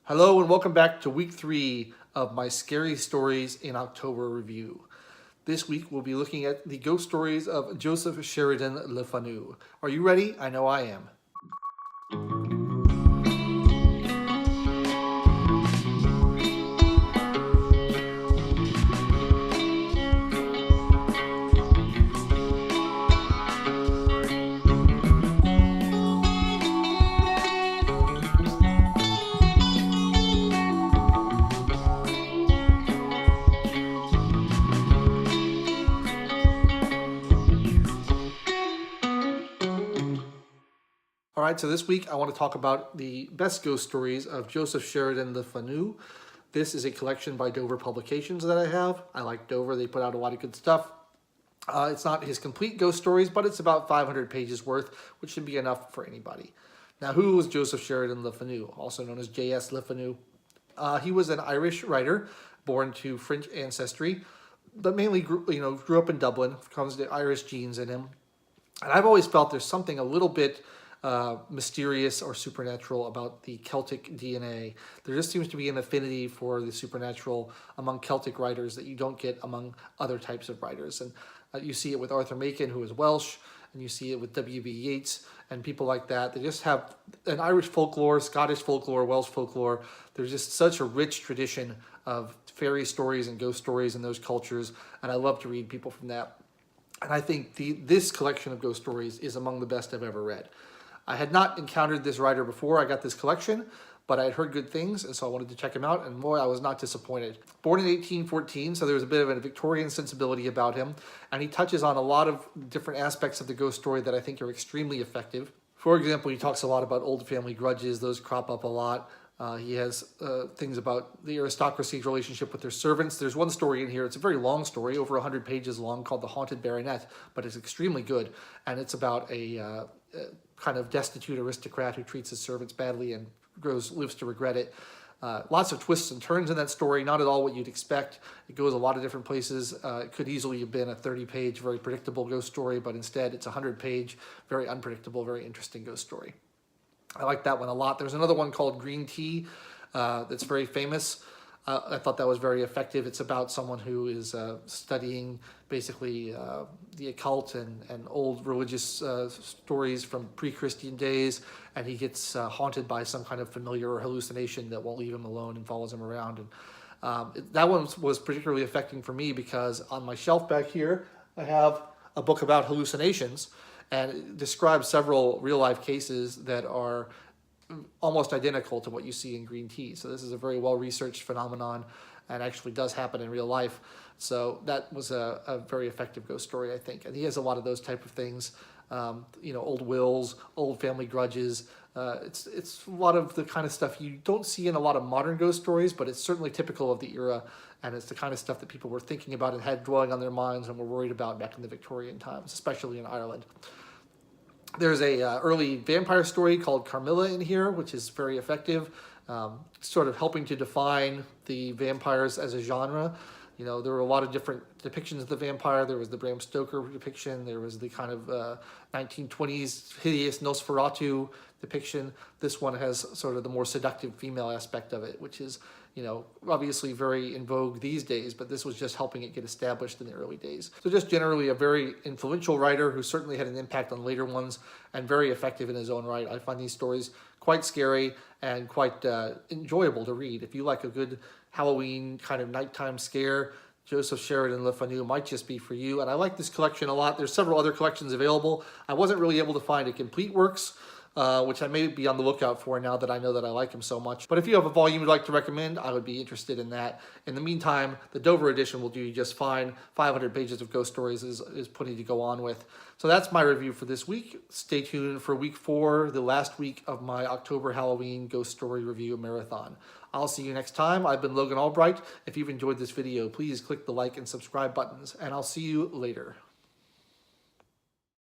Hello and welcome back to week 3 of my Scary Stories in October review. This week we'll be looking at the ghost stories of Joseph Sheridan LeFanu. Are you ready? I know I am. All right, so this week I want to talk about the best ghost stories of Joseph Sheridan LeFanu. This is a collection by Dover Publications that I have. I like Dover, they put out a lot of good stuff. It's not his complete ghost stories, but it's about 500 pages worth, which should be enough for anybody. Now, who was Joseph Sheridan LeFanu, also known as J.S. LeFanu? He was an Irish writer born to French ancestry, but mainly grew up in Dublin, comes the Irish genes in him. And I've always felt there's something a little bit mysterious or supernatural about the Celtic DNA. There just seems to be an affinity for the supernatural among Celtic writers that you don't get among other types of writers. And you see it with Arthur Machen, who is Welsh, and you see it with W.B. Yeats and people like that. They just have an Irish folklore, Scottish folklore, Welsh folklore. There's just such a rich tradition of fairy stories and ghost stories in those cultures, and I love to read people from that. And I think this collection of ghost stories is among the best I've ever read. I had not encountered this writer before I got this collection, but I had heard good things, and so I wanted to check him out, and boy, I was not disappointed. Born in 1814, so there was a bit of a Victorian sensibility about him, and he touches on a lot of different aspects of the ghost story that I think are extremely effective. For example, he talks a lot about old family grudges. Those crop up a lot. He has things about the aristocracy's relationship with their servants. There's one story in here, it's a very long story, over 100 pages long, called The Haunted Baronet, but it's extremely good, and it's about a kind of destitute aristocrat who treats his servants badly and lives to regret it. Lots of twists and turns in that story, not at all what you'd expect. It goes a lot of different places. It could easily have been a 30-page, very predictable ghost story, but instead it's a 100-page, very unpredictable, very interesting ghost story. I like that one a lot. There's another one called Green Tea that's very famous. I thought that was very effective. It's about someone who is studying basically the occult and old religious stories from pre-Christian days, and he gets haunted by some kind of familiar or hallucination that won't leave him alone and follows him around. And that one was particularly affecting for me because on my shelf back here, I have a book about hallucinations, and it describes several real-life cases that are almost identical to what you see in Green Tea. So this is a very well-researched phenomenon and actually does happen in real life. So that was a very effective ghost story, I think. And he has a lot of those type of things, old wills, old family grudges. It's a lot of the kind of stuff you don't see in a lot of modern ghost stories, but it's certainly typical of the era. And it's the kind of stuff that people were thinking about and had dwelling on their minds and were worried about back in the Victorian times, especially in Ireland. There's a early vampire story called Carmilla in here, which is very effective, sort of helping to define the vampires as a genre. You know, there were a lot of different depictions of the vampire. There was the Bram Stoker depiction. There was the kind of 1920s hideous Nosferatu depiction. This one has sort of the more seductive female aspect of it, which is, obviously very in vogue these days, but this was just helping it get established in the early days. So just generally a very influential writer who certainly had an impact on later ones and very effective in his own right. I find these stories quite scary and quite enjoyable to read. If you like a good Halloween kind of nighttime scare, Joseph Sheridan LeFanu might just be for you. And I like this collection a lot. There's several other collections available. I wasn't really able to find a complete works, which I may be on the lookout for now that I know that I like him so much. But if you have a volume you'd like to recommend, I would be interested in that. In the meantime, the Dover edition will do you just fine. 500 pages of ghost stories is plenty to go on with. So that's my review for this week. Stay tuned for week 4, the last week of my October Halloween ghost story review marathon. I'll see you next time. I've been Logan Albright. If you've enjoyed this video, please click the like and subscribe buttons, and I'll see you later.